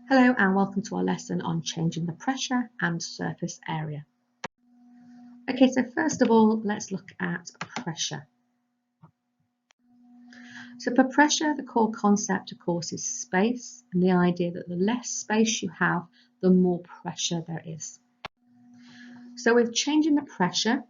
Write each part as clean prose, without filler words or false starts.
Hello and welcome to our lesson on changing the pressure and surface area. Okay, so first of all, let's look at pressure. So for pressure, the core concept, of course, is space, and the idea that the less space you have, the more pressure there is. So with changing the pressure,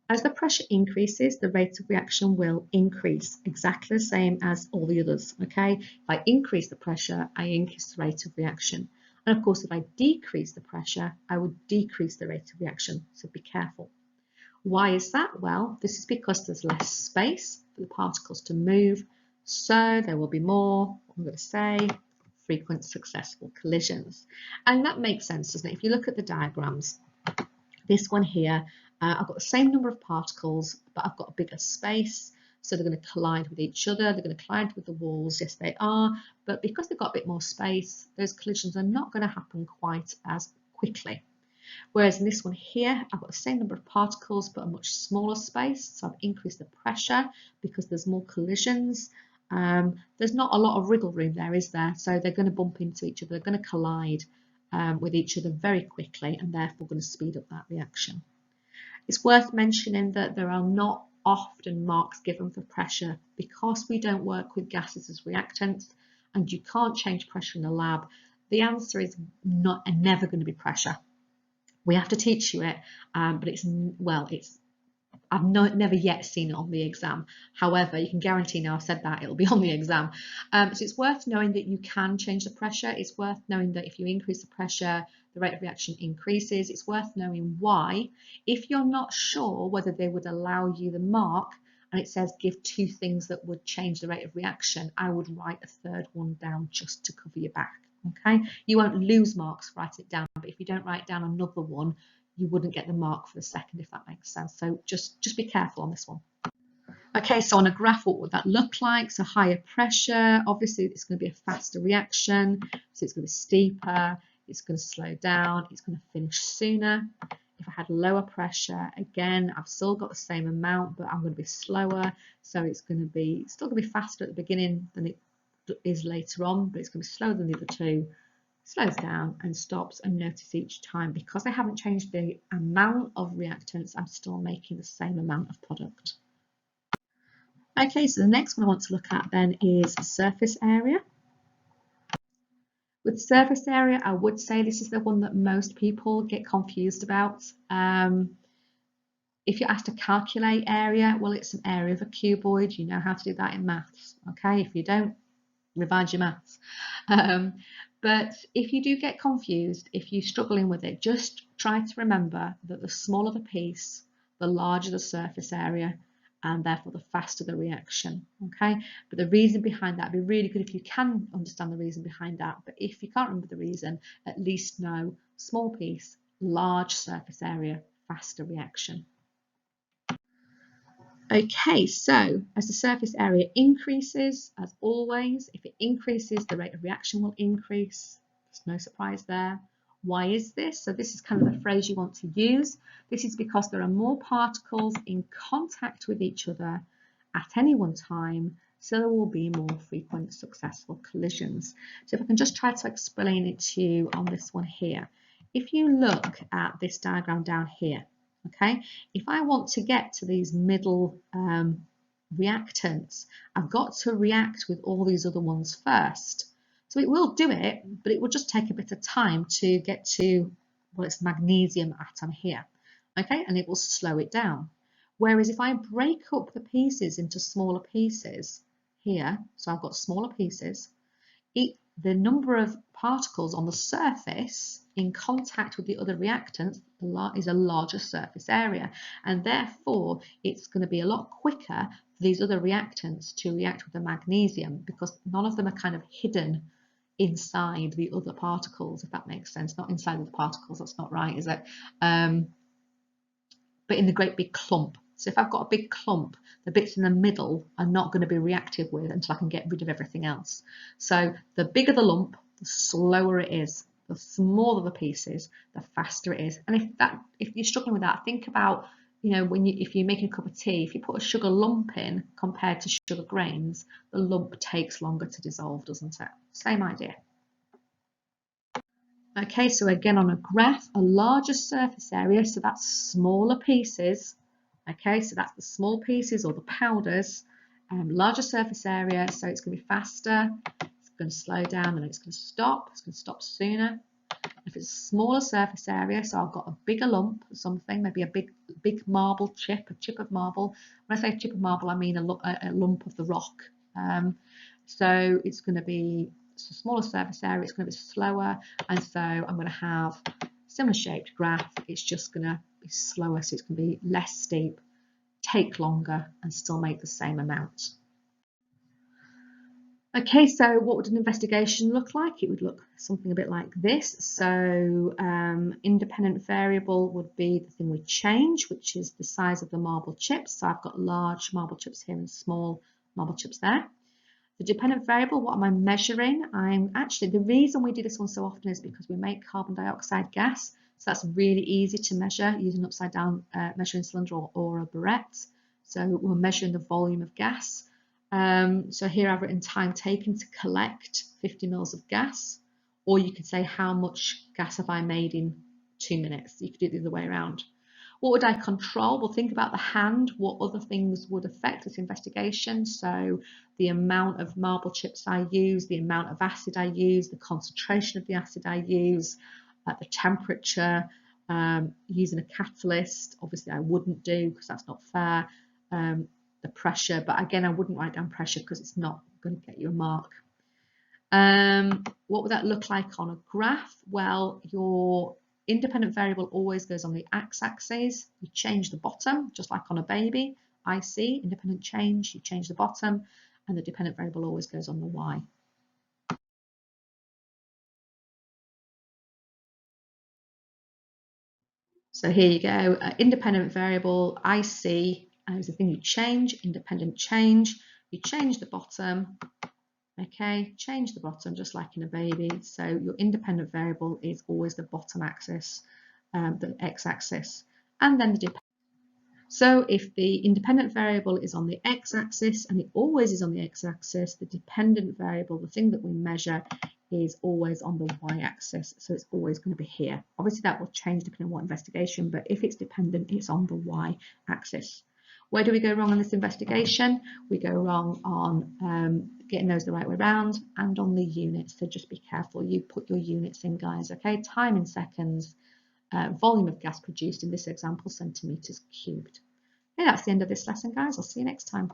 as the pressure increases, the rate of reaction will increase, exactly the same as all the others, okay? If I increase the pressure, I increase the rate of reaction. And of course, if I decrease the pressure, I would decrease the rate of reaction, so be careful. Why is that? Well, this is because there's less space for the particles to move, so there will be more, I'm going to say, frequent successful collisions. And that makes sense, doesn't it? If you look at the diagrams, this one here, I've got the same number of particles, but I've got a bigger space. So they're going to collide with each other. They're going to collide with the walls. Yes, they are. But because they've got a bit more space, those collisions are not going to happen quite as quickly. Whereas in this one here, I've got the same number of particles, but a much smaller space. So I've increased the pressure because there's more collisions. There's not a lot of wriggle room there, is there? So they're going to bump into each other. They're going to collide with each other very quickly and therefore going to speed up that reaction. It's worth mentioning that there are not often marks given for pressure because we don't work with gases as reactants and you can't change pressure in the lab. The answer is not and never going to be pressure. We have to teach you it, but I've never yet seen it on the exam. However, you can guarantee now I've said that it'll be on the exam. So it's worth knowing that you can change the pressure. It's worth knowing that if you increase the pressure, the rate of reaction increases. It's worth knowing why. If you're not sure whether they would allow you the mark and it says give 2 things that would change the rate of reaction, I would write a third one down just to cover your back. Okay, you won't lose marks for writing it down, but if you don't write down another one, you wouldn't get the mark for the second, if that makes sense. So just be careful on this one. Okay, so on a graph, what would that look like? So higher pressure, obviously it's going to be a faster reaction, so it's going to be steeper, it's going to slow down, it's going to finish sooner. If I had lower pressure, again, I've still got the same amount, but I'm going to be slower, so it's going to be still going to be faster at the beginning than it is later on, but it's going to be slower than the other two. Slows down and stops, and notice each time because I haven't changed the amount of reactants, I'm still making the same amount of product. Okay, so the next one I want to look at then is surface area. With surface area, I would say this is the one that most people get confused about. If you're asked to calculate area, well, it's an area of a cuboid. You know how to do that in maths. Okay, if you don't, revise your maths. But if you do get confused, if you're struggling with it, just try to remember that the smaller the piece, the larger the surface area, and therefore the faster the reaction. Okay, but the reason behind that would be really good if you can understand the reason behind that. But if you can't remember the reason, at least know small piece, large surface area, faster reaction. Okay, so as the surface area increases, as always, if it increases, the rate of reaction will increase. There's no surprise there. Why is this? So this is kind of the phrase you want to use. This is because there are more particles in contact with each other at any one time, so there will be more frequent successful collisions. So if I can just try to explain it to you on this one here. If you look at this diagram down here, okay, if I want to get to these middle reactants, I've got to react with all these other ones first. So it will do it, but it will just take a bit of time to get to, well, it's magnesium atom here, okay, and it will slow it down. Whereas if I break up the pieces into smaller pieces here, so I've got smaller pieces, the number of particles on the surface in contact with the other reactants is a larger surface area, and therefore it's going to be a lot quicker for these other reactants to react with the magnesium because none of them are kind of hidden inside the other particles, if that makes sense. Not inside of the particles, that's not right, is it? But in the great big clump. So if I've got a big clump, the bits in the middle are not going to be reactive with until I can get rid of everything else. So the bigger the lump, the slower it is. The smaller the pieces, the faster it is. And if you're struggling with that, think about, you know, if you're making a cup of tea, if you put a sugar lump in compared to sugar grains, the lump takes longer to dissolve, doesn't it? Same idea. Okay, so again on a graph, a larger surface area, so that's smaller pieces. Okay, so that's the small pieces or the powders. Larger surface area, so it's going to be faster, it's going to slow down, and it's going to stop. It's going to stop sooner. If it's a smaller surface area, so I've got a bigger lump or something, maybe a big marble chip, a chip of marble. When I say chip of marble, I mean a lump of the rock. So it's going to be a smaller surface area, it's going to be slower, and so I'm going to have a similar shaped graph. It's just going to be slower, so it's going to be less steep, take longer, and still make the same amount. Okay, so what would an investigation look like? It would look something a bit like this. So independent variable would be the thing we change, which is the size of the marble chips. So I've got large marble chips here and small marble chips there. The dependent variable, what am I measuring? The reason we do this one so often is because we make carbon dioxide gas. So that's really easy to measure using an upside down measuring cylinder or a burette. So we're measuring the volume of gas. So here I've written time taken to collect 50 mils of gas, or you could say how much gas have I made in 2 minutes. You could do it the other way around. What would I control? Well, think about the hand. What other things would affect this investigation? So the amount of marble chips I use, the amount of acid I use, the concentration of the acid I use, the temperature, using a catalyst. Obviously I wouldn't do because that's not fair. The pressure, but again, I wouldn't write down pressure because it's not going to get you a mark. What would that look like on a graph? Well, your independent variable always goes on the x-axis. You change the bottom, just like on a baby. IC, independent change, you change the bottom, and the dependent variable always goes on the y. So here you go, independent variable, IC, is the thing you change, independent change, you change the bottom, okay, change the bottom just like in a baby. So your independent variable is always the bottom axis, the x-axis, and then the so if the independent variable is on the x-axis, and it always is on the x-axis, the dependent variable, the thing that we measure, is always on the y-axis, so it's always going to be here. Obviously that will change depending on what investigation, but if it's dependent, it's on the y-axis. Where do we go wrong on this investigation? We go wrong on getting those the right way around and on the units, so just be careful. You put your units in, guys, okay? Time in seconds, volume of gas produced, in this example, centimetres cubed. Okay, that's the end of this lesson, guys. I'll see you next time.